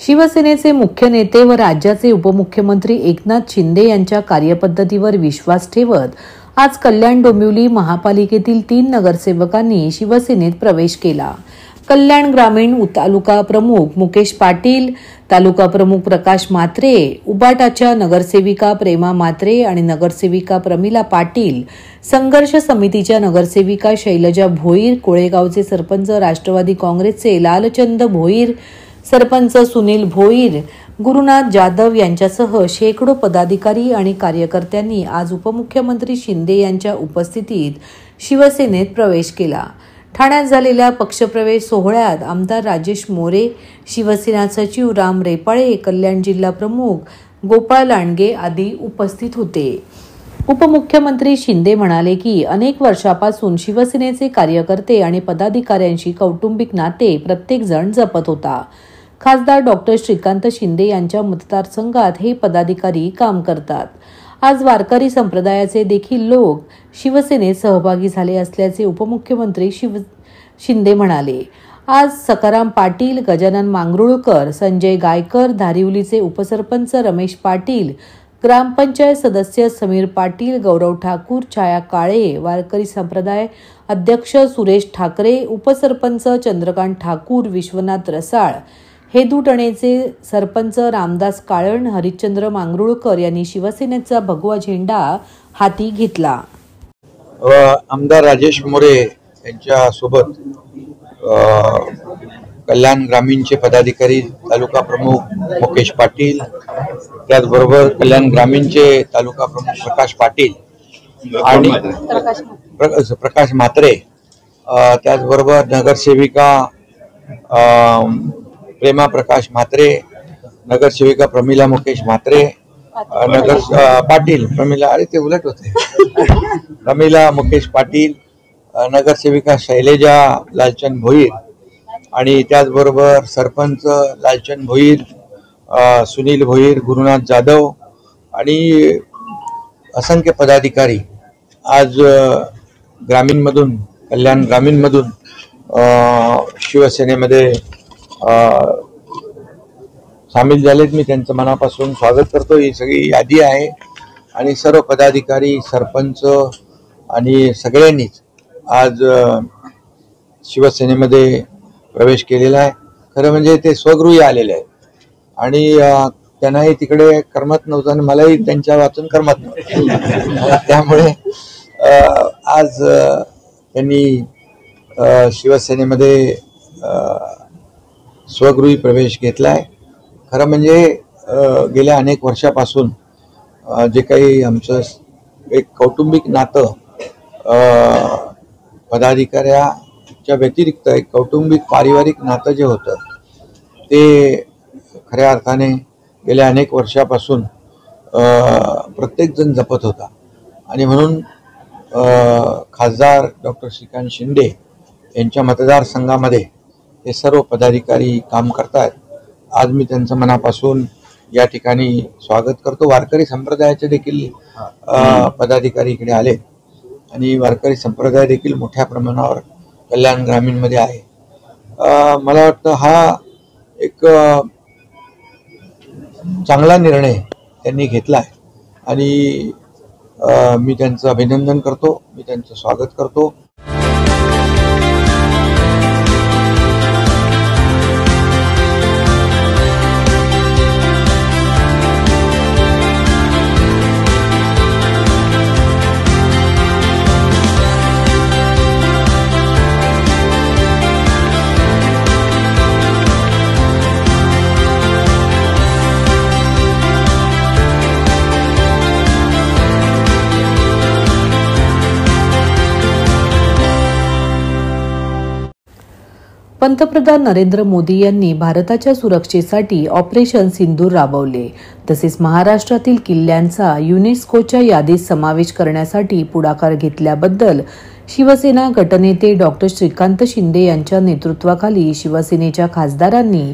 शिवसेनेचे मुख्य नेते व राज्याचे उपमुख्यमंत्री एकनाथ शिंदे यांच्या कार्यपद्धतीवर विश्वास ठेवत आज कल्याण डोंबिवली महापालिकेतील 3 नगरसेवकांनी शिवसेनेत प्रवेश केला। कल्याण ग्रामीण तालुका प्रमुख मुकेश पाटील, तालुका प्रमुख प्रकाश म्हात्रे, उबाटाच्या नगरसेविका प्रेमा म्हात्रे आणि नगरसेविका प्रमिला पाटील, संघर्ष समितीच्या नगरसेविका शैलजा भोईर, कोळेगावचे सरपंच राष्ट्रवादी काँग्रेसचे लालचंद भोईर, सरपंच सुनील भोईर, गुरुनाथ जाधव यांच्यासह शेकडो पदाधिकारी आणि कार्यकर्त्यांनी आज उपमुख्यमंत्री शिंदे यांच्या उपस्थितीत शिवसेनेत प्रवेश केला। ठाण्यात झालेल्या पक्षप्रवेश सोहळ्यात आमदार राजेश मोरे, शिवसेना सचिव राम रेपाळे, कल्याण जिल्हा प्रमुख गोपाळ लांडगे आदी उपस्थित होते। उपमुख्यमंत्री शिंदे म्हणाले की अनेक वर्षापासून शिवसेनेचे कार्यकर्ते आणि पदाधिकाऱ्यांशी कौटुंबिक नाते प्रत्येक जण जपत होता। खासदार डॉक्टर श्रीकांत शिंदे यांच्या मतदारसंघात हे पदाधिकारी काम करतात। आज वारकरी संप्रदायाचे देखील लोक शिवसेनेत सहभागी झाले असल्याचे उपमुख्यमंत्री शिंदे म्हणाले। आज सकाराम पाटील, गजानन मांगरुळकर, संजय गायकर, धारिवलीचे उपसरपंच रमेश पाटील, ग्रामपंचायत सदस्य समीर पाटील, गौरव ठाकूर, छाया काळे, वारकरी संप्रदाय अध्यक्ष सुरेश ठाकरे, उपसरपंच चंद्रकांत ठाकूर, विश्वनाथ रसाळ, हेदुटणेचे सरपंच रामदास काळण, हरिश्चंद्र मांगरुळकर यांनी शिवसेनेचा भगवा झेंडा हाती घेतला। आमदार राजेश मोरे यांच्या सोबत कल्याण ग्रामीणचे पदाधिकारी तालुका प्रमुख मुकेश पाटील, त्याचबरोबर कल्याण ग्रामीणचे तालुका प्रमुख प्रकाश पाटील आणि प्रकाश म्हात्रे, त्याचबरोबर नगरसेविका प्रेमा प्रकाश म्हात्रे, नगरसेविका प्रमिला मुकेश म्हात्रे, नगर पाटील प्रमिला, अरे ते उलट होते, प्रमिला मुकेश पाटील, नगरसेविका शैलजा लालचंद भोईर आणि त्याचबरोबर सरपंच लालचंद भोईर, सुनील भोईर, गुरुनाथ जाधव आणि असंख्य पदाधिकारी आज ग्रामीणमधून, कल्याण ग्रामीणमधून शिवसेनेमध्ये सामील झालेत। मी त्यांचं मनापासून स्वागत करतो। ही सगळी यादी आहे आणि सर्व पदाधिकारी, सरपंच आणि सगळ्यांनीच आज शिवसेनेमध्ये प्रवेश केलेला आहे। खरं म्हणजे ते स्वगृही आलेले आहेत आणि त्यांनाही तिकडे करमत नव्हतं आणि मलाही त्यांच्या वाचून करमत नव्हतं, त्यामुळे आज त्यांनी शिवसेनेमध्ये स्वगृही प्रवेश घेतलाय। खरं म्हणजे गेल्या अनेक वर्षापासून जे काही आमचं एक कौटुंबिक नातं पदाधिकाऱ्याच्या व्यतिरिक्त एक कौटुंबिक पारिवारिक नातं जे होतं ते खऱ्या अर्थाने गेल्या अनेक वर्षापासून प्रत्येकजण जपत होता आणि म्हणून खासदार डॉक्टर श्रीकांत शिंदे यांच्या मतदारसंघामध्ये हे सर्व पदाधिकारी काम करतात। आज मी त्यांचं मनापासून या ठिकाणी स्वागत करतो। वारकरी संप्रदायाचे देखील पदाधिकारी इकडे आले आणि वारकरी संप्रदाय देखील मोठ्या प्रमाणावर कल्याण ग्रामीणमध्ये आहे। मला वाटतं हा एक चांगला निर्णय त्यांनी घेतला आहे आणि मी त्यांचं अभिनंदन करतो, मी त्यांचं स्वागत करतो। पंतप्रधान नरेंद्र मोदी यांनी भारताच्या सुरक्षेसाठी ऑपरेशन सिंदूर राबवले, तसेच महाराष्ट्रातील किल्ल्यांचा युनेस्कोच्या यादीत समावेश करण्यासाठी पुढाकार घेतल्याबद्दल शिवसेना गटनेते डॉक्टर श्रीकांत शिंदे यांच्या नेतृत्वाखाली शिवसेनेच्या खासदारांनी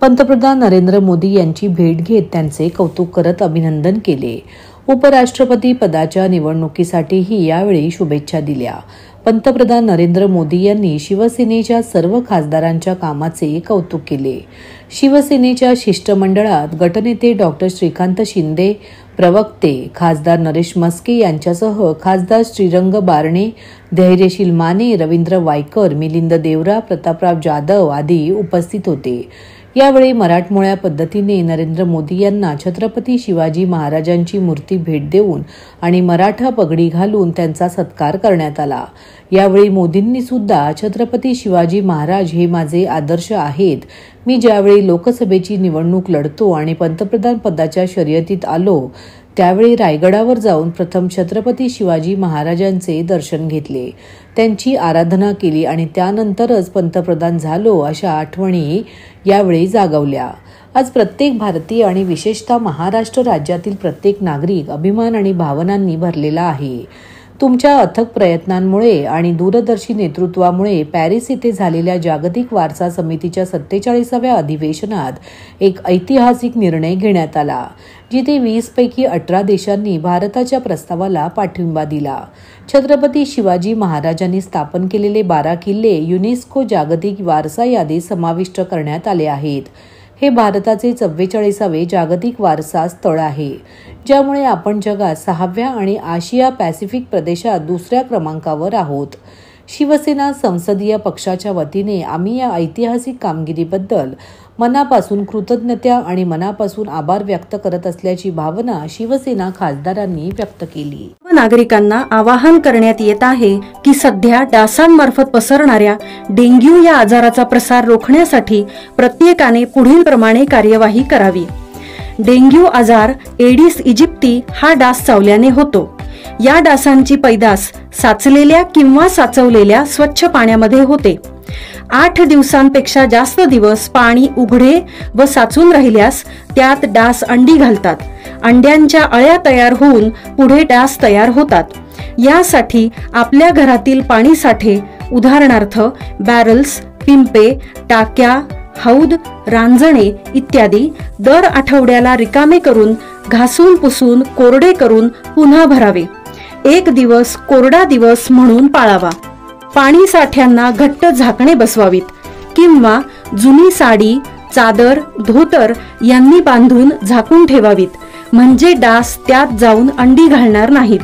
पंतप्रधान नरेंद्र मोदी यांची भेट घेत त्यांचे कौतुक करत अभिनंदन केले। उपराष्ट्रपती पदाच्या निवडणुकीसाठीही यावेळी शुभेच्छा दिल्या। पंतप्रधान नरेंद्र मोदी यांनी शिवसेनेच्या सर्व खासदारांच्या कामाचे कौतुक केले। शिवसेनेच्या शिष्टमंडळात गटनेते डॉक्टर श्रीकांत शिंदे, प्रवक्ते खासदार नरेश मस्के यांच्यासह खासदार श्रीरंग बारणे, धैर्यशील माने, रवींद्र वायकर, मिलिंद देवरा, प्रतापराव जाधव आदी उपस्थित होते। यावेळी मराठमोळ्या पद्धतीने नरेंद्र मोदी यांना छत्रपती शिवाजी महाराजांची मूर्ती भेट देऊन आणि मराठा पगडी घालून त्यांचा सत्कार करण्यात आला। यावेळी मोदींनी सुद्धा छत्रपती शिवाजी महाराज हे माझे आदर्श आहेत। मी ज्यावेळी लोकसभेची निवडणूक लढतो आणि पंतप्रधान पदाच्या शर्यतीत आलो त्यावेळी रायगडावर जाऊन प्रथम छत्रपती शिवाजी महाराजांचे दर्शन घेतले, त्यांची आराधना केली आणि त्यानंतरच पंतप्रधान झालो अशा आठवणी यावेळी जागवल्या। आज प्रत्येक भारतीय आणि विशेषतः महाराष्ट्र राज्यातील प्रत्येक नागरिक अभिमान आणि भावनांनी भरलेला आहे। तुमच्या अथक प्रयत्नांमुळे आणि दूरदर्शी नेतृत्वामुळे पॅरिस येथे झालेल्या जागतिक वारसा समितीच्या 47व्या अधिवेशनात एक ऐतिहासिक निर्णय घेण्यात आला, जिथे 20 पैकी 18 देशांनी भारताच्या प्रस्तावाला पाठिंबा दिला। छत्रपती शिवाजी महाराजांनी स्थापन केलेले 12 किल्ले युनेस्को जागतिक वारसा यादीत समाविष्ट करण्यात आले आहेत। हे भारताचे 44वे जागतिक वारसा स्थळ आहे, ज्यामुळे आपण जगात 6व्या आणि आशिया पॅसिफिक प्रदेशात 2ऱ्या क्रमांकावर आहोत। शिवसेना संसदीय पक्षाच्या वतीने आम्ही या ऐतिहासिक कामगिरीबद्दल मनापासून कृतज्ञता आणि मनापासून आभार व्यक्त करत असल्याची भावना शिवसेना खासदारांनी व्यक्त केली। नागरिकांना आवाहन करण्यात येत आहे की सध्या डासांमार्फत पसरणाऱ्या डेंग्यू या आजाराचा प्रसार रोखण्यासाठी प्रत्येकाने पुढील प्रमाणे कार्यवाही करावी। डेंग्यू आजार एडिस इजिप्ती हा डास चावल्याने होतो। या डासांची पैदास साचलेल्या किंवा साचवलेल्या स्वच्छ पाण्यामध्ये होते। 8 दिवसांपेक्षा जास्त दिवस पाणी उघडे व साचून राहिल्यास त्यात डास अंडी घालतात। अंड्यांच्या अळ्या तयार होऊन पुढे डास तयार होतात। यासाठी आपल्या घरातील पाणी साठे उदाहरणार्थ बॅरल्स, पिंपे, टाक्या, हौद, रांजणे इत्यादी दर आठवड्याला रिकामे करून घासून पुसून कोरडे करून पुन्हा भरावे। 1 दिवस कोरडा दिवस म्हणून पाळावा। पाणी साठ्यांना घट्ट झाकणे बसवावीत किंवा जुनी साडी, चादर, धोतर यांनी बांधून झाकून ठेवावीत, म्हणजे डास त्यात जाऊन अंडी घालणार नाहीत।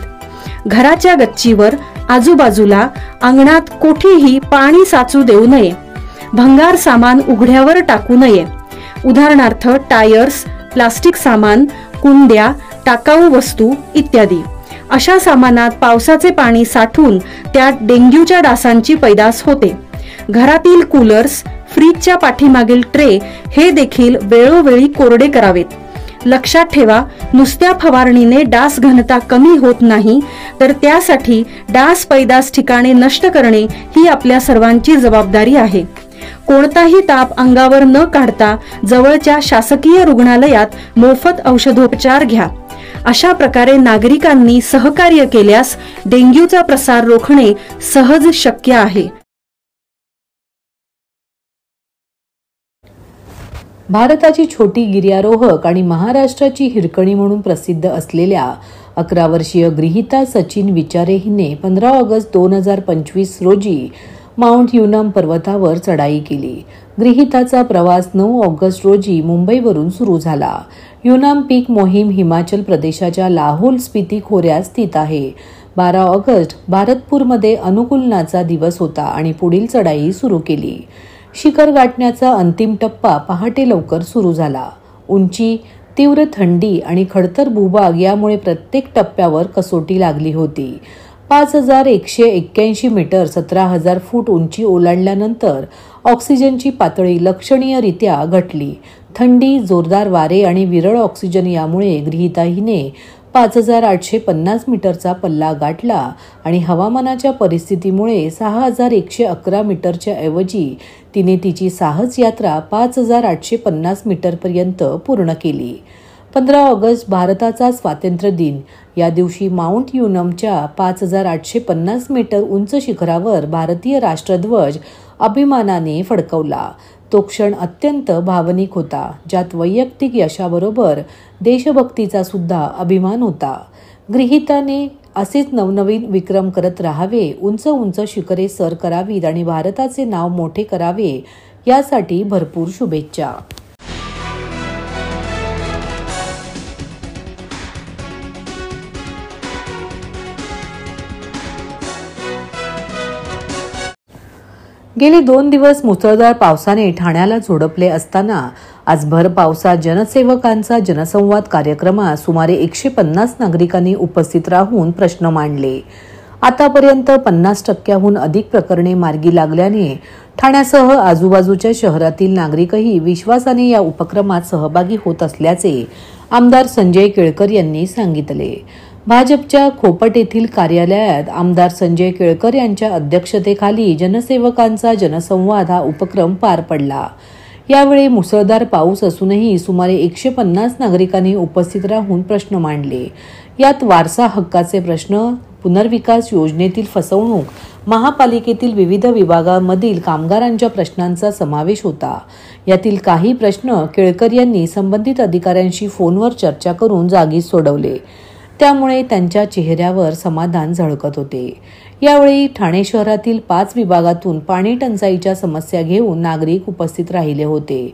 घराच्या गच्चीवर, आजूबाजूला, अंगणात कोठेही पाणी साचू देऊ नये। भंगार सामान उघड्यावर टाकू नये, उदाहरणार्थ टायर्स, प्लास्टिक सामान, कुंड्या, टाकाऊ वस्तू इत्यादी। अशा सामानात पावसाचे पाणी साठून त्यात डेंग्यूच्या डासांची पैदास होते। घरातील कूलर्स, फ्रीजच्या पाठीमागील ट्रे हे देखील वेळोवेळी कोरडे करावेत। लक्षात ठेवा, नुसत्या फवारणीने डास घनता कमी होत नाही, तर त्यासाठी डास पैदास ठिकाणे नष्ट करणे ही आपल्या सर्वांची जबाबदारी आहे। कोणताही ताप अंगावर न काढता जवळच्या शासकीय रुग्णालयात मोफत औषधोपचार घ्या। अशा प्रकारे नागरिकांनी सहकार्य केल्यास डेंग्यूचा प्रसार रोखणे सहज शक्य आहे। भारताची छोटी गिर्यारोहक आणि महाराष्ट्राची हिरकणी म्हणून प्रसिद्ध असलेल्या 11 वर्षीय गृहीता सचिन विचारे हिने 15 ऑगस्ट 2025 रोजी माउंट युनम पर्वतावर चढाई केली। गृहीताचा प्रवास 9 ऑगस्ट रोजी मुंबईवरून सुरू झाला। युनम पीक मोहीम हिमाचल प्रदेशाच्या लाहौल स्पिती खोऱ्यात स्थित आहे। 12 ऑगस्ट भारतपूरमध्ये अनुकूलनाचा दिवस होता आणि पुढील चढाई सुरू केली। शिखर गाठण्याचा अंतिम टप्पा पहाटे लवकर सुरू झाला। उंची, तीव्र थंडी आणि खडतर भूभाग यामुळे प्रत्येक टप्प्यावर कसोटी लागली होती। 5181 मीटर 17,000 फूट उंची ओलांडल्यानंतर ऑक्सिजनची पातळी लक्षणीयरित्या घटली। थंडी, जोरदार वारे आणि विरळ ऑक्सिजन यामुळे गृहीता हिने 5850 मीटरचा पल्ला गाठला आणि हवामानाच्या परिस्थितीमुळे 6111 मीटरच्या ऐवजी तिने तिची साहस यात्रा 5850 मीटरपर्यंत पूर्ण केली। 15 ऑगस्ट भारताचा स्वातंत्र्य दिन। या दिवशी माउंट युनमच्या 5850 मीटर उंच शिखरावर भारतीय राष्ट्रध्वज अभिमानाने फडकवला। तो क्षण अत्यंत भावनिक होता, ज्यात वैयक्तिक यशाबरोबर देशभक्तीचा सुद्धा अभिमान होता। गृहीताने असेच नवनवीन विक्रम करत राहावे, उंच उंच शिखरे सर करावीत आणि भारताचे नाव मोठे करावे यासाठी भरपूर शुभेच्छा। गेली 2 दिवस मुसळधार पावसाने ठाण्याला झोडपले असताना आज भर पावसात जनसेवकांचा जनसंवाद कार्यक्रमात सुमारे 150 नागरिकांनी उपस्थित राहून प्रश्न मांडले। आतापर्यंत 50% अधिक प्रकरणे मार्गी लागल्याने ठाण्यासह आजूबाजूच्या शहरातील नागरिकही विश्वासाने या उपक्रमात सहभागी होत असल्याचे आमदार संजय केळकर यांनी सांगितले। भाजपच्या खोपट येथील कार्यालयात आमदार संजय केळकर यांच्या अध्यक्षतेखाली जनसेवकांचा जनसंवाद हा उपक्रम पार पडला। यावेळी मुसळधार पाऊस असूनही सुमारे 150 नागरिकांनी उपस्थित राहून प्रश्न मांडले। यात वारसा हक्काचे प्रश्न, पुनर्विकास योजनेतील फसवणूक, महापालिकेतील विविध विभागांमधील कामगारांच्या प्रश्नांचा समावेश होता। यातील काही प्रश्न केळकर यांनी संबंधित अधिकाऱ्यांशी फोनवर चर्चा करून जागीच सोडवले। त्यामुळे त्यांच्या चेहऱ्यावर समाधान झळकत होते। यावेळी ठाणे शहरातील 5 विभागातून पाणी टंचाईच्या समस्या घेऊन नागरिक उपस्थित राहिले होते।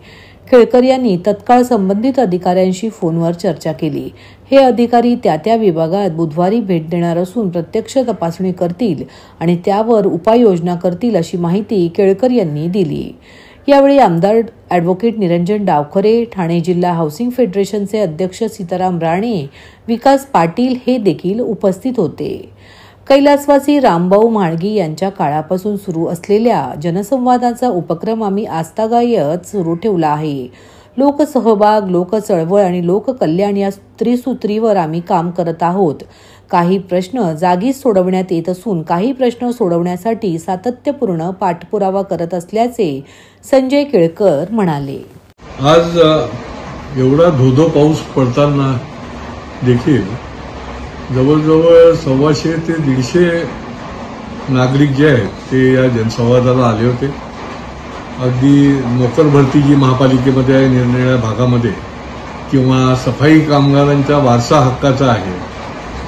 केळकर यांनी तत्काळ संबंधित अधिकाऱ्यांशी फोनवर चर्चा केली। हे अधिकारी त्या विभागात बुधवारी भेट देणार असून प्रत्यक्ष तपासणी करतील आणि त्यावर उपाययोजना करतील अशी माहिती केळकर यांनी दिली। यावेळी आमदार ॲडव्होकेट निरंजन डावखरे, ठाणे जिल्हा हाऊसिंग फेडरेशनचे अध्यक्ष सीताराम राणे, विकास पाटील हे देखील उपस्थित होते। कैलासवासी रामभाऊ म्हाळगी यांच्या काळापासून सुरू असलेल्या जनसंवादाचा उपक्रम आम्ही आजतागायत सुरू ठेवला आहे। लोकसहभाग, लोकचळवळ आणि लोककल्याण या त्रिसूत्रीवर आम्ही काम करत आहोत। काही प्रश्न जागीच सोडवण्यात येत असून काही प्रश्न सोडवण्यासाठी सातत्यपूर्ण पाठपुरावा करत असल्याचे संजय केळकर म्हणाले। आज एवढा धोधो पाऊस पडताना देखील जवळजवळ 125 ते 150 नागरिक जे आहेत ते या जनसंवादाला आले होते। अगदी नोकर भरती जी महापालिकेमध्ये आहे निरनिराळ्या भागामध्ये, किंवा सफाई कामगारांच्या वारसा हक्काचा आहे,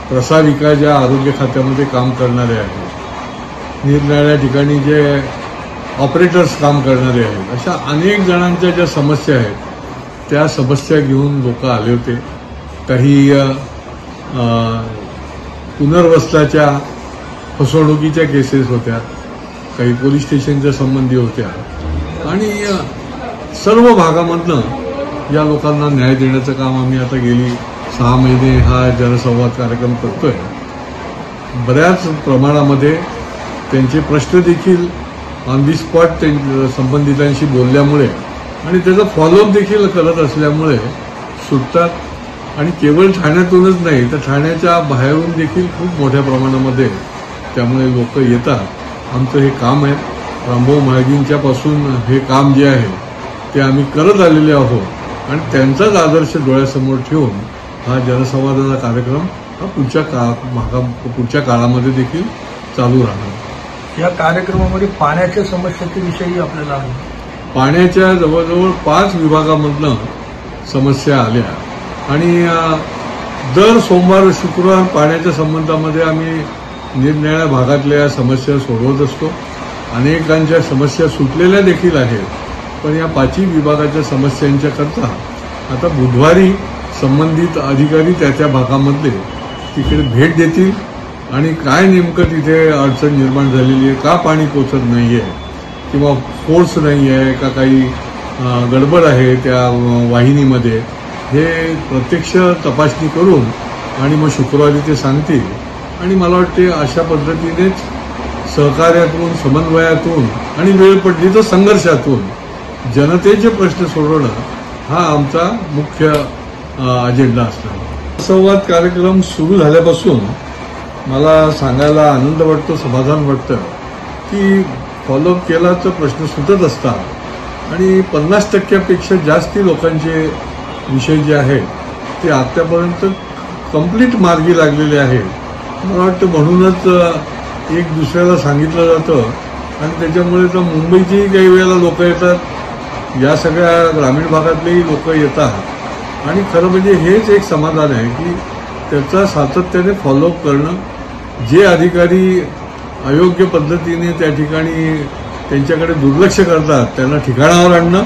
प्रसारिका ज्या आरोग्य खात्यामध्ये काम करणारे आहेत, निरनिराळ्या ठिकाणी जे ऑपरेटर्स काम करणारे आहेत, अशा अनेक जणांच्या ज्या समस्या आहेत त्या समस्या घेऊन लोक आले होते। काही पुनर्वसनाच्या फसवणुकीच्या केसेस होत्या, काही पोलीस स्टेशनच्या संबंधी होत्या आणि सर्व भागामधनं या लोकांना न्याय देण्याचं काम आम्ही आता गेली 6 महिने हा जनसंवाद कार्यक्रम करतोय। बऱ्याच प्रमाणामध्ये त्यांचे प्रश्न देखील ऑन दी स्पॉट संबंधितांशी बोलल्यामुळे आणि त्याचा फॉलोअप देखील करत असल्यामुळे सुटतात। आणि केवळ ठाण्यातूनच नाही तर ठाण्याच्या बाहेरून देखील खूप मोठ्या प्रमाणामध्ये त्यामुळे लोक येतात। आमचं हे काम आहे, रामभाऊ म्हाळगींच्यापासून हे काम जे आहे ते आम्ही करत आलेले आहोत आणि त्यांचाच आदर्श डोळ्यासमोर ठेवून हा जनसंवादाचा कार्यक्रम हा पुढच्या काळामध्ये देखील चालू राहणार। या कार्यक्रमामध्ये पाण्याच्या समस्येच्या विषयी आपल्याला पाण्याच्या जवळजवळ 5 विभागामधनं समस्या आल्या आणि दर सोमवार शुक्रवार पाण्याच्या संबंधामध्ये आम्ही निरनिराळ्या भागातल्या समस्या सोडवत असतो। अनेकांच्या समस्या सुटलेल्या देखील आहेत, पण या 5 विभागाच्या समस्यांच्या करता आता बुधवारी संबंधित अधिकारी त्या भागामधले तिकडे भेट देतील आणि काय नेमकं तिथे अडचण निर्माण झालेली आहे, का पाणी पोचत नाही आहे किंवा फोर्स नाही आहे का, काही गडबड आहे त्या वाहिनीमध्ये, हे प्रत्यक्ष तपासणी करून आणि मग शुक्रवारी ते सांगतील। आणि मला वाटते अशा पद्धतीनेच सहकार्यातून, समन्वयातून आणि वेळ पडली तर संघर्षातून जनतेचे प्रश्न सोडवणं हा आमचा मुख्य अजेंडा असणार। संवाद कार्यक्रम सुरू झाल्यापासून मला सांगायला आनंद वाटतो, समाधान वाटतं की फॉलोअप केला तर प्रश्न सुटत असतात आणि 50%पेक्षा जास्ती लोकांचे विषय जे आहेत ते आतापर्यंत कंप्लीट मार्गी लागलेले आहेत। मला वाटतं म्हणूनच एक दुसऱ्याला सांगितलं जातं आणि त्याच्यामुळे तर मुंबईचीही काही वेळेला लोक येतात, या सगळ्या ग्रामीण भागातलेही लोक येतात आणि खरं म्हणजे हेच एक समाधान आहे की त्याचा सातत्याने फॉलोअप करणं, जे अधिकारी अयोग्य पद्धतीने त्या ठिकाणी त्यांच्याकडे दुर्लक्ष करतात त्यांना ठिकाणावर आणणं